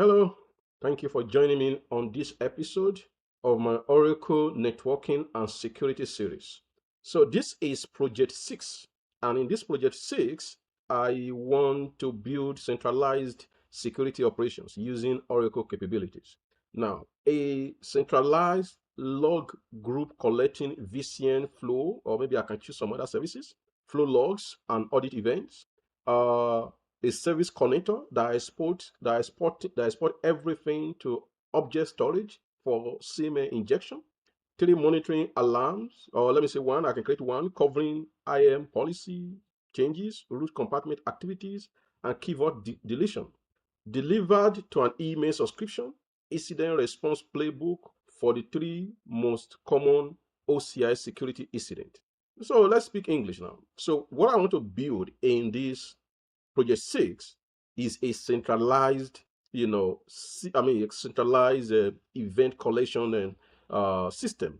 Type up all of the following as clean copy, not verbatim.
Hello, thank you for joining me on this episode of my Oracle Networking and Security series. So, this is Project 6, and in this Project 6, I want to build centralized security operations using Oracle capabilities. Now, a centralized log group collecting VCN flow, or maybe I can choose some other services, flow logs and audit events. A service connector that export everything to object storage for SIEM injection. Three monitoring alarms, or let me say one, I can create one covering IAM policy changes, root compartment activities, and keyword deletion. Delivered to an email subscription, incident response playbook for the three most common OCI security incident. So let's speak English now. So what I want to build in this Project 6 is a centralized, a centralized event collection and system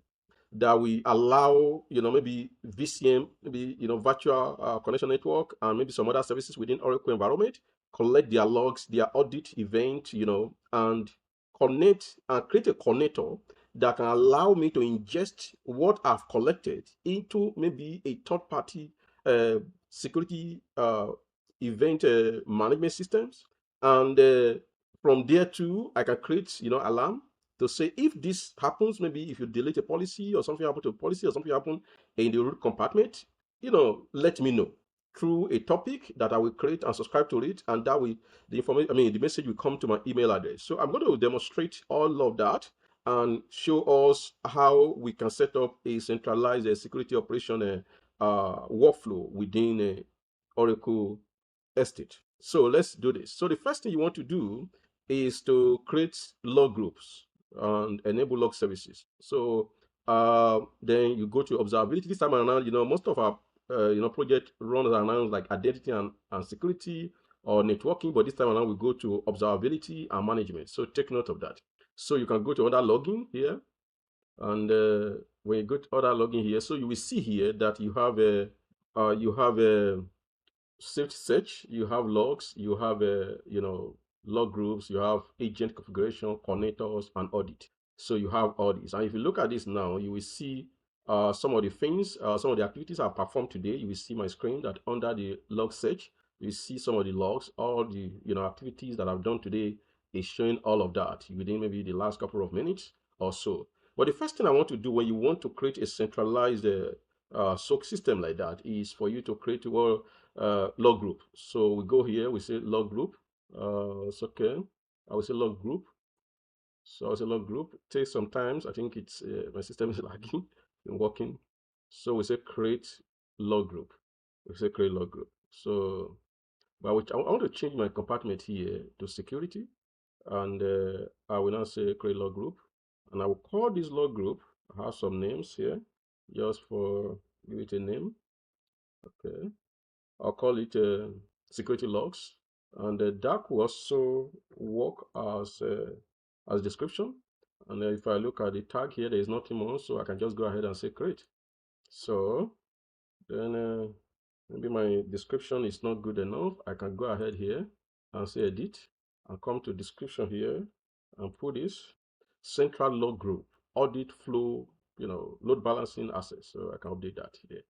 that we allow, maybe VCM, maybe, virtual connection network, and maybe some other services within Oracle environment, collect their logs, their audit event, and connect and create a connector that can allow me to ingest what I've collected into maybe a third party security event management systems. And from there too, I can create, alarm to say if this happens, maybe if you delete a policy or something happened to a policy or something happened in the root compartment, let me know through a topic that I will create and subscribe to it, and that will the information, the message will come to my email address. So I'm going to demonstrate all of that and show us how we can set up a centralized security operation workflow within Oracle Estate. So let's do this. So the first thing you want to do is to create log groups and enable log services. So then you go to observability. This time around, most of our project runs around like identity and security or networking, but this time around we go to observability and management. So take note of that. So you can go to other logging here, and when you go to other logging here, so you will see here that you have a safety search, you have logs, you have log groups, you have agent configuration, connectors, and audit. So you have all these. And if you look at this now, you will see some of the things, some of the activities I've performed today. You will see my screen that under the log search, you see some of the logs, all the activities that I've done today is showing all of that within maybe the last couple of minutes or so. But the first thing I want to do when you want to create a centralized SOC system like that is for you to create log group. So we go here, we say log group. It's okay. I will say log group. So I will say log group. It takes some time. I think it's my system is lagging and working. So we say create log group. We say create log group. So, but I want to change my compartment here to security, and I will now say create log group, and I will call this log group. I have some names here, just for give it a name. Okay. I'll call it security logs, and that will also work as description. And if I look at the tag here, there is nothing more, so I can just go ahead and say create. So then maybe my description is not good enough. I can go ahead here and say edit and come to description here and put this central log group audit flow, load balancing access. So I can update that here.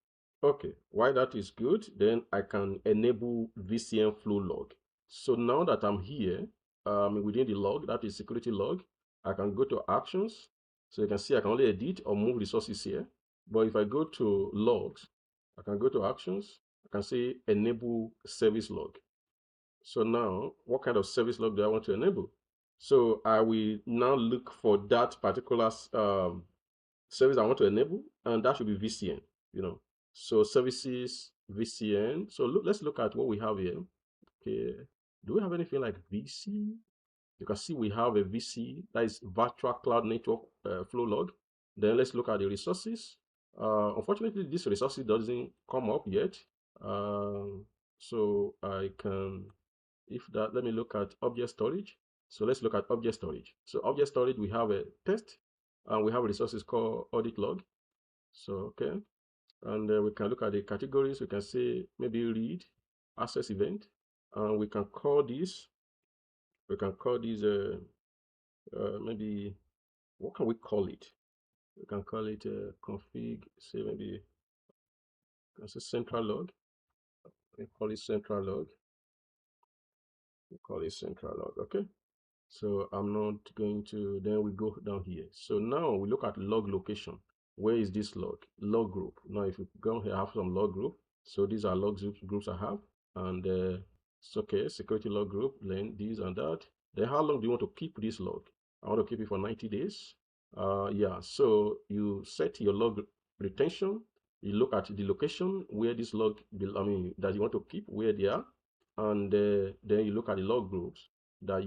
Okay, while that is good, then I can enable VCN flow log. So now that I'm here, within the log, that is security log, I can go to actions. So you can see I can only edit or move resources here. But if I go to logs, I can go to actions. I can say enable service log. So now, what kind of service log do I want to enable? So I will now look for that particular service I want to enable, and that should be VCN, So services, VCN. So let's look at what we have here. Okay. Do we have anything like VC? You can see we have a VC, that is virtual cloud network flow log. Then let's look at the resources. Unfortunately, this resources doesn't come up yet. So I can, let me look at object storage. So let's look at object storage. So object storage, we have a test, and we have resources called audit log. So, okay. And we can look at the categories. We can say maybe read, access event. And we can call this We can call these maybe, what can we call it? We can call it config, say maybe, can say central log. We call it central log. We call it central log, okay? So I'm not going to, then we go down here. So now we look at log location. Where is this log? Log group. Now if you go here, I have some log group. So these are log groups I have. And it's okay, security log group, then this and that. Then how long do you want to keep this log? I want to keep it for 90 days. Yeah, so you set your log retention. You look at the location where this log, that you want to keep, where they are. And then you look at the log groups that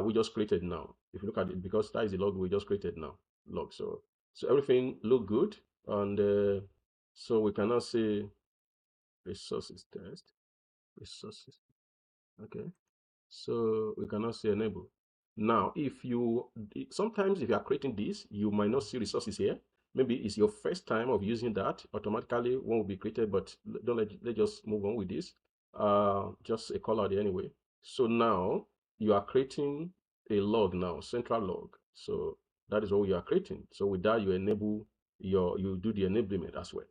we just created now. If you look at it, because that is the log we just created now, log. So everything look good, and so we can now say resources test, resources. Okay, so we can now say enable. Now, sometimes if you are creating this, you might not see resources here. Maybe it's your first time of using that. Automatically, one will be created, but don't let's just move on with this. Just a call out anyway. So now you are creating a log now, central log. So that is what you are creating. So with that, you enable you do the enablement as well.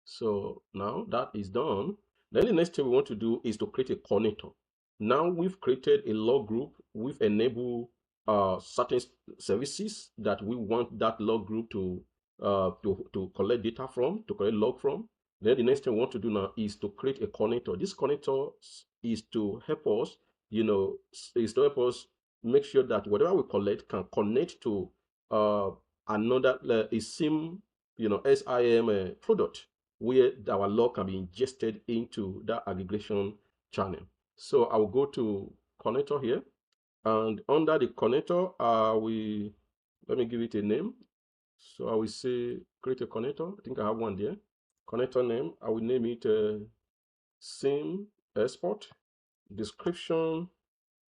So now that is done. Then the next thing we want to do is to create a connector. Now we've created a log group. We've enabled certain services that we want that log group to collect data from, to collect log from. Then the next thing we want to do now is to create a connector. This connector is to help us, is to help us make sure that whatever we collect can connect to another a SIEM, SIEM product, where our log can be ingested into that aggregation channel. So I will go to connector here, and under the connector, let me give it a name. So I will say create a connector. I think I have one there. Connector name, I will name it SIEM export. Description,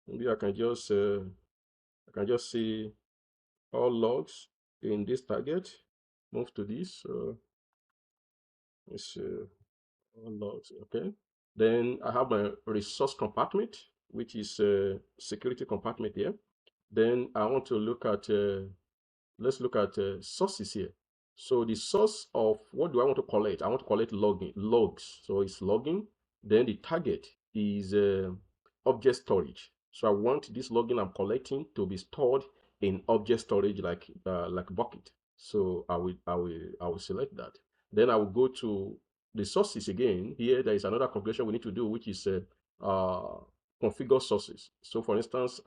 maybe I can just say all logs in this target. Move to this. Let's all logs. Okay. Then I have my resource compartment, which is a security compartment here. Then I want to look at, let's look at sources here. So the source of what do I want to collect? I want to collect logs. So it's logging. Then the target is object storage. So I want this logging I'm collecting to be stored in object storage like bucket. So I will select that. Then I will go to the sources again. Here there is another configuration we need to do, which is configure sources. So for instance,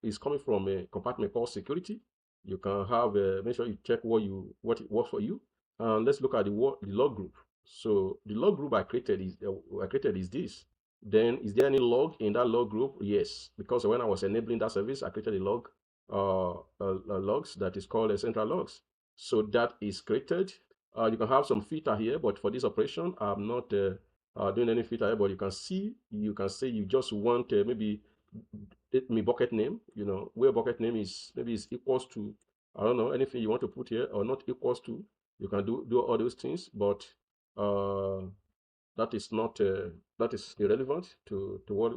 it's coming from a compartment called security. You can have make sure you check what it works for you. And let's look at the log group. So the log group I created is this. Then is there any log in that log group? Yes, because when I was enabling that service, I created a log logs that is called a central logs. So that is created. You can have some filter here, but for this operation, I'm not doing any filter here. But you can say you just want maybe bucket name, where bucket name is maybe is equals to, I don't know, anything you want to put here, or not equals to. You can do all those things, but that is not that is irrelevant to what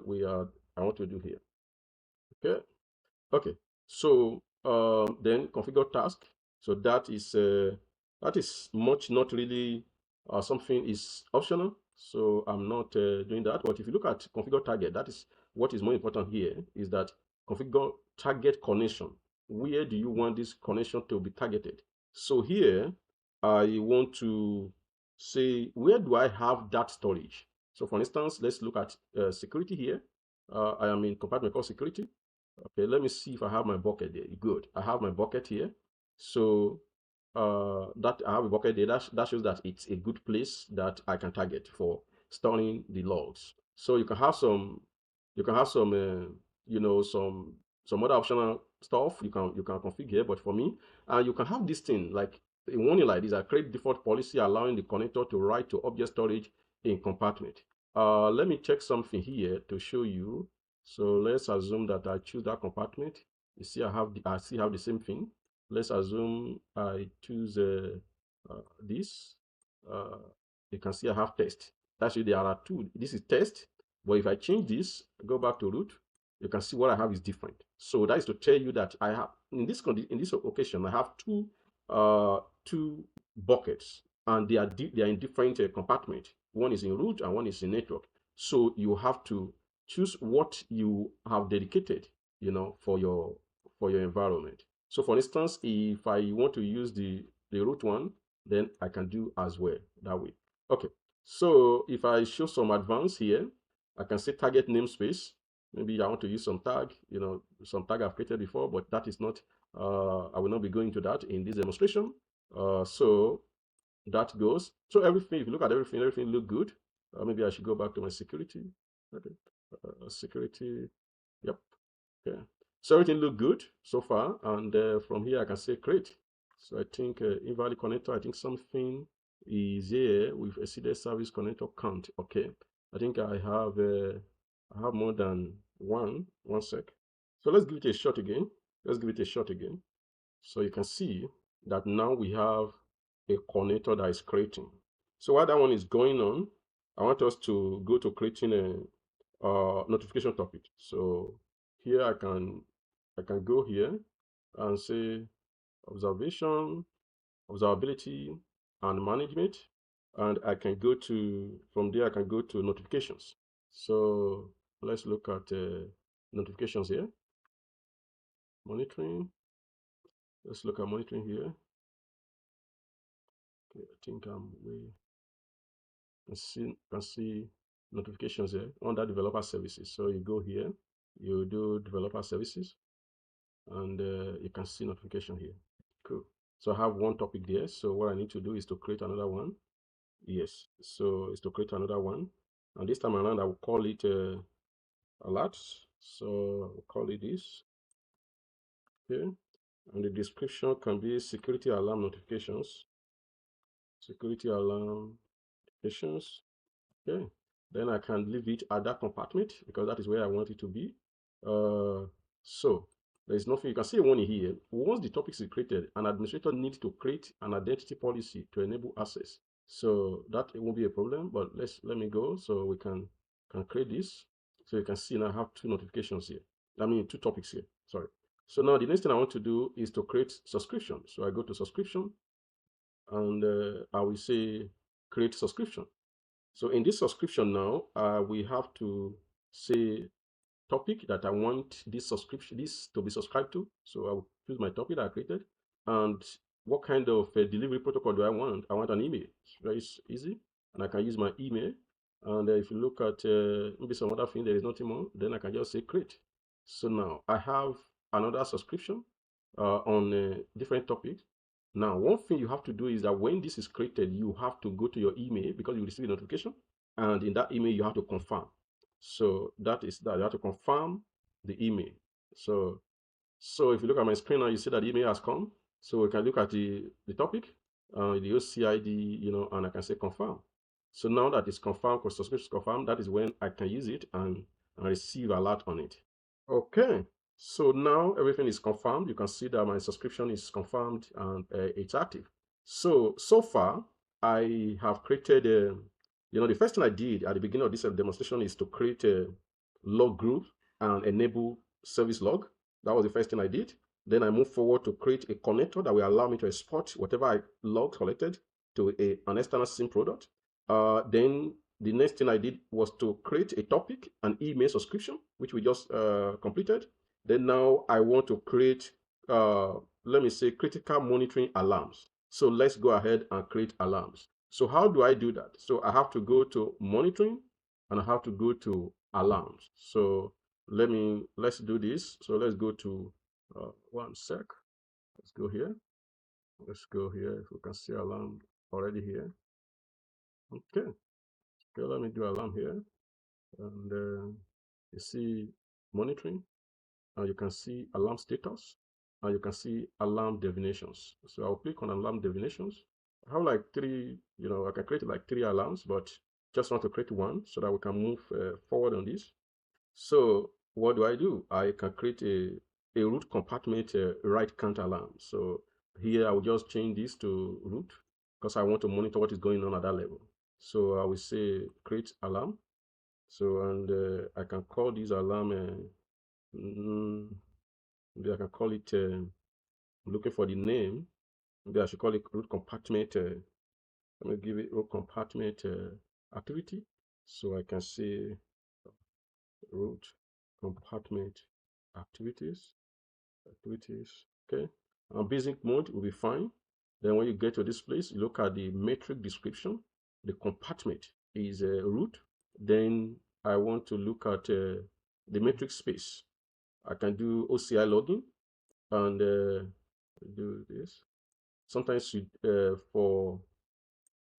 I want to do here. Okay, so then configure task. So that is much not really something is optional. So I'm not doing that. But if you look at configure target, that is what is more important here, is that configure target connection. Where do you want this connection to be targeted? So here I want to say, where do I have that storage? So for instance, let's look at security here. I am in compartment called security. Okay, let me see if I have my bucket there. Good. I have my bucket here. So that I have a bucket there. That shows that it's a good place that I can target for storing the logs. So you can have some some other optional stuff you can configure. But for me, you can have this thing like a warning like this. I create default policy allowing the connector to write to object storage in compartment. Let me check something here to show you. So let's assume that I choose that compartment. You see, I still have the same thing. Let's assume I choose this. You can see I have test. Actually, there are two. This is test. But if I change this, go back to root, you can see what I have is different. So that is to tell you that I have in this occasion I have two buckets, and they are in different compartments. One is in root and one is in network. So you have to choose what you have dedicated, for your environment. So for instance, if I want to use the root one, then I can do as well that way. Okay. So if I show some advance here, I can say target namespace. Maybe I want to use some tag, some tag I've created before, but that is not, I will not be going to that in this demonstration. So that goes. So everything, if you look at everything look good. Maybe I should go back to my security. Okay. Security. Yep. Okay. So everything look good so far. And from here, I can say create. So I think invalid connector, I think something is here with exceeded service connector count. Okay. I think I have more than one. One sec. So let's give it a shot again. So you can see that now we have a connector that is creating. So while that one is going on, I want us to go to creating a notification topic. So here I can go here and say observation, observability, and management, and I can go to, from there I can go to notifications. So let's look at notifications here. Monitoring. Let's look at monitoring here. Okay, I think I'm way. Can see notifications here under developer services. So you go here, you do developer services, and you can see notification here. Cool. So I have one topic there. So what I need to do is to create another one. Yes. So it's to create another one, and this time around I will call it alerts. So I'll call it this. Okay. And the description can be security alarm notifications. Security alarm notifications. Okay. Then I can leave it at that compartment because that is where I want it to be. So there is nothing. You can see one here. Once the topic is created, an administrator needs to create an identity policy to enable access. So that it won't be a problem. But let me go so we can create this. So you can see now I have two notifications here. I mean two topics here. Sorry. So now the next thing I want to do is to create subscription. So I go to subscription, and I will say create subscription. So in this subscription now, we have to say topic that I want this to be subscribed to. So I will choose my topic that I created, and what kind of delivery protocol do I want? I want an email. It's very easy, and I can use my email. And if you look at maybe some other thing, there is nothing more. Then I can just say create. So now I have another subscription on a different topic. Now, one thing you have to do is that when this is created, you have to go to your email because you receive a notification, and in that email you have to confirm. So that is that you have to confirm the email. So if you look at my screen now, you see that the email has come. So we can look at the topic, the OCID, and I can say confirm. So now that it's confirmed, because subscription is confirmed, that is when I can use it and receive alert on it. Okay, so now everything is confirmed. You can see that my subscription is confirmed and it's active. So far, I have created the first thing I did at the beginning of this demonstration is to create a log group and enable service log. That was the first thing I did. Then I moved forward to create a connector that will allow me to export whatever I logged collected to an external SIEM product. Then the next thing I did was to create a topic, an email subscription, which we just completed. Then now I want to create, let me say, critical monitoring alarms. So let's go ahead and create alarms. So how do I do that? So I have to go to monitoring and I have to go to alarms. So let's do this. So let's go to one sec. Let's go here. Let's go here. If we can see alarm already here. Okay. Okay, let me do alarm here. And you see monitoring, and you can see alarm status, and you can see alarm definitions. So I'll click on alarm definitions. I have like three, I can create like three alarms, but just want to create one so that we can move forward on this. So what do? I can create a root compartment write count alarm. So here I will just change this to root because I want to monitor what is going on at that level. So I will say create alarm. So, and I can call this alarm, maybe I can call it, looking for the name, maybe I should call it root compartment. Let me give it root compartment activity. So I can say root compartment activities. Okay. And basic mode will be fine. Then when you get to this place, you look at the metric description. The compartment is root. Then I want to look at the metric space. I can do OCI login and do this. Sometimes you, for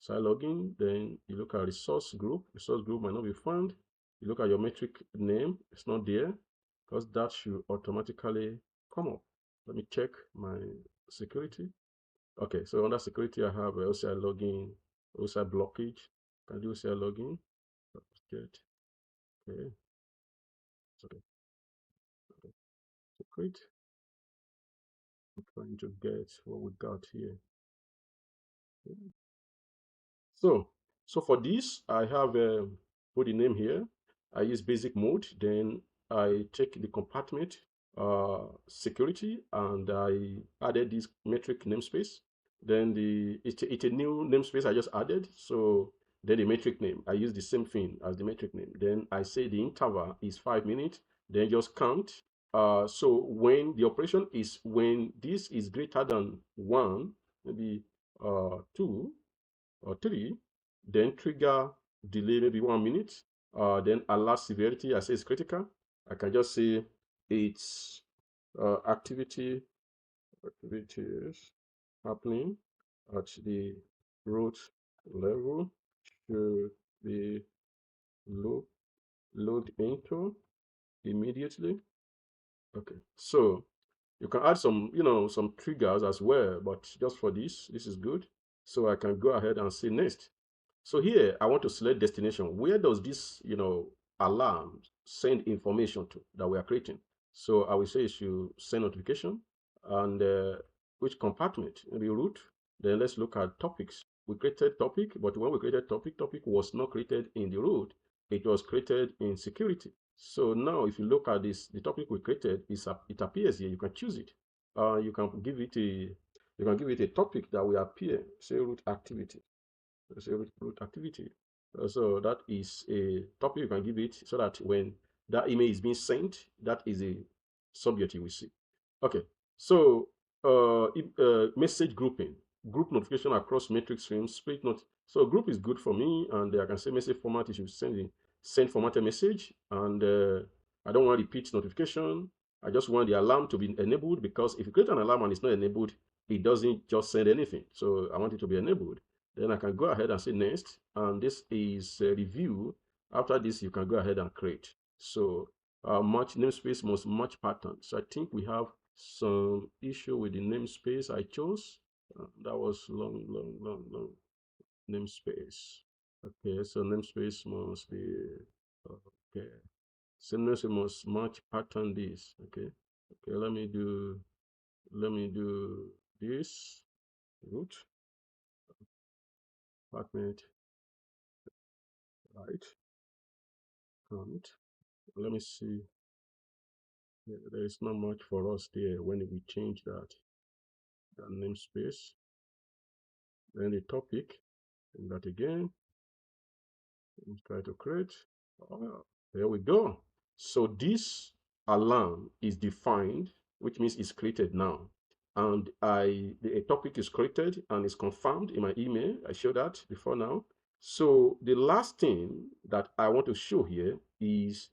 OCI login, then you look at resource group. Resource group might not be found. You look at your metric name. It's not there because that should automatically come up. Let me check my security. Okay, so under security, I have OCI login, OCI blockage. Can do OCI login. Get okay. Okay. Okay. Great. I'm trying to get what we got here. Okay. So, so for this, I have put the name here. I use basic mode. Then I take the compartment security and I added this metric namespace. Then it's a new namespace I just added. So then the metric name, I use the same thing as the metric name. Then I say the interval is 5 minutes. Then just count. So when the operation is when this is greater than 1, maybe 2 or 3, then trigger delay maybe 1 minute. Then alert severity, I say it's critical. I can just say it's activities happening at the root level should be load into immediately. Okay, so you can add some, some triggers as well, but just for this is good. So I can go ahead and say next. So here I want to select destination. Where does this, alarm send information to that we are creating? So I will say it should send notification and which compartment, maybe root. Then let's look at topics. We created topic, but when we created topic was not created in the root. It was created in security. So now if you look at this, the topic we created it appears here. You can choose it. You can give it a topic that will appear, say root activity. Say root activity. So that is a topic you can give it so that when that email is being sent, that is a subject you will see. Okay, so message grouping, group notification across matrix streams, split note. So group is good for me, and I can say message format. You should send formatted message, and I don't want repeat notification. I just want the alarm to be enabled, because if you create an alarm and it's not enabled, it doesn't just send anything. So I want it to be enabled. Then I can go ahead and say next, and this is a review. After this, you can go ahead and create. So match namespace must match pattern. So I think we have some issue with the namespace I chose. That was long namespace. Okay, so namespace must be okay. So namespace must match pattern this. Okay, okay. Let me do this root department right count. Let me see. There is not much for us there when we change that namespace. Then the topic, and that again. Let's try to create. Oh, there we go. So this alarm is defined, which means it's created now. And a topic is created and is confirmed in my email. I showed that before now. So the last thing that I want to show here is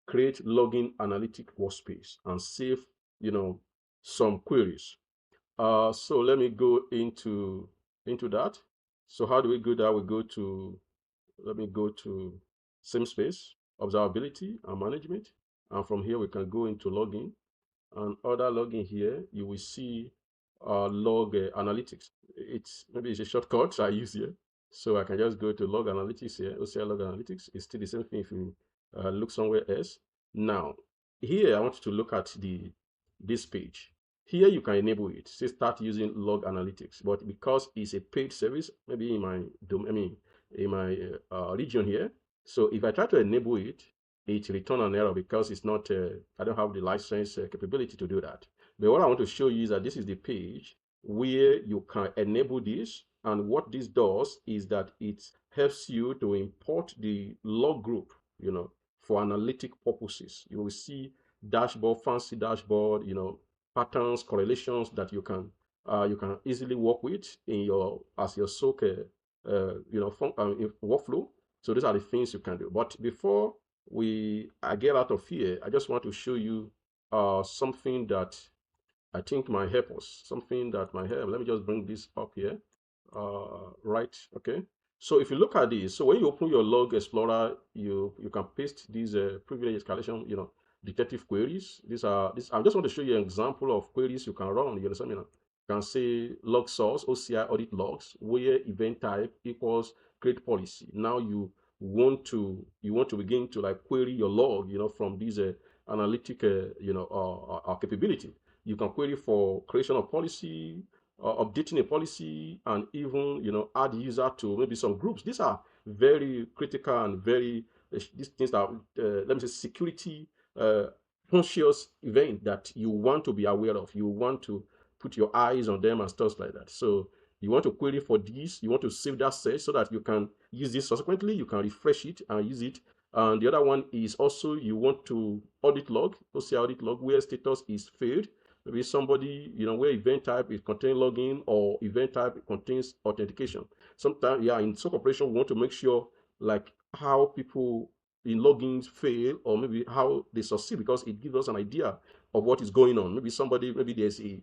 create login analytic workspace and save, some queries. So let me go into that. So how do we go that? We go to, let me go to same space, observability and management. And from here, we can go into login. And other login here, you will see log analytics. Maybe it's a shortcut I use here. So I can just go to log analytics here, OCI log analytics. It's still the same thing if you look somewhere else. Now, here I want you to look at this page. Here you can enable it. Say start using log analytics, but because it's a paid service, maybe in my in my region here, So if I try to enable it, it return an error because it's not, I don't have the license capability to do that. But what I want to show you is that this is the page where you can enable this. And what this does is that it helps you to import the log group, for analytic purposes. You will see dashboard, fancy dashboard, patterns, correlations that you can easily work with in your as your SOC, workflow. So these are the things you can do. But before I get out of here, I just want to show you something that I think might help us. Something that might help. Let me just bring this up here. Right. Okay. So if you look at this, so when you open your log explorer, you can paste these privilege escalation, detective queries. I just want to show you an example of queries you can run. You understand me now? You can say log source OCI audit logs where event type equals create policy. Now you want to begin to like query your log, from these analytic capability. You can query for creation of policy, updating a policy, and even add user to maybe some groups. These are very critical and very these things are let me say security uh, conscious event that you want to be aware of. You want to put your eyes on them and stuff like that. So you want to query for this. You want to save that search so that you can use this subsequently. You can refresh it and use it. And the other one is also you want to audit log, OCI audit log, where status is failed. Maybe somebody, where event type is contain login or event type contains authentication. Sometimes, yeah, in SOC operation, we want to make sure like how people in logins fail or maybe how they succeed because it gives us an idea of what is going on. Maybe there's a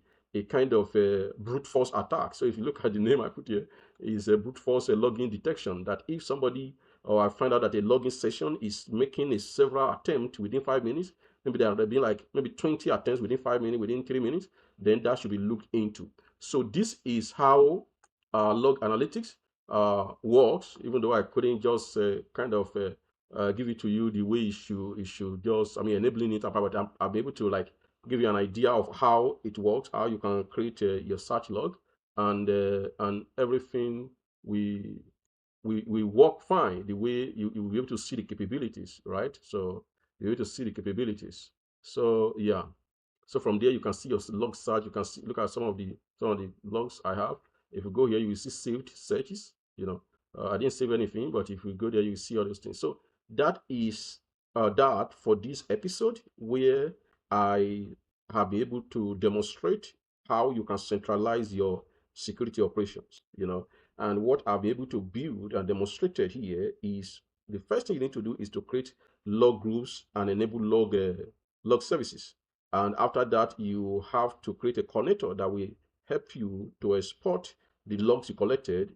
kind of brute force attack. So if you look at the name I put here, is a brute force login detection. That if somebody or I find out that a login session is making a several attempt within 5 minutes, maybe there have been like maybe 20 attempts within 5 minutes, within 3 minutes, then that should be looked into. So this is how log analytics works. Even though I couldn't just kind of give it to you the way it should just enabling it, but I'm able to like give you an idea of how it works, how you can create your search log, and everything we we work fine the way you will be able to see the capabilities, right? So you're able to see the capabilities. So yeah. So from there you can see your log search. You can look at some of the logs I have. If you go here, you will see saved searches. I didn't save anything, but if you go there, you will see all those things. So that is that for this episode where I have been able to demonstrate how you can centralize your security operations. And what I'll be able to build and demonstrated here is the first thing you need to do is to create log groups and enable log services. And after that, you have to create a connector that will help you to export the logs you collected,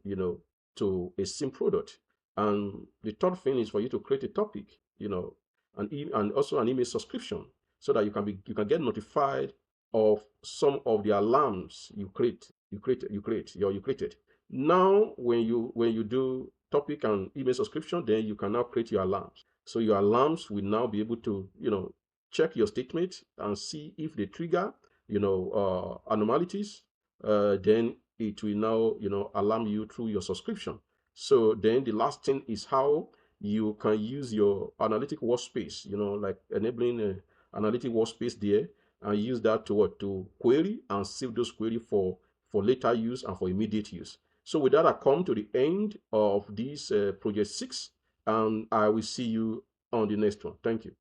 to a SIEM product. And the third thing is for you to create a topic, and also an email subscription so that you can get notified of some of the alarms you created. Now, when you do topic and email subscription, then you can now create your alarms. So your alarms will now be able to, check your statement and see if they trigger, anomalies. Then it will now, alarm you through your subscription. So then the last thing is how you can use your analytic workspace, like enabling a analytic workspace there, and use that to query and save those queries for later use and for immediate use. So with that, I come to the end of this project 6, and I will see you on the next one. Thank you.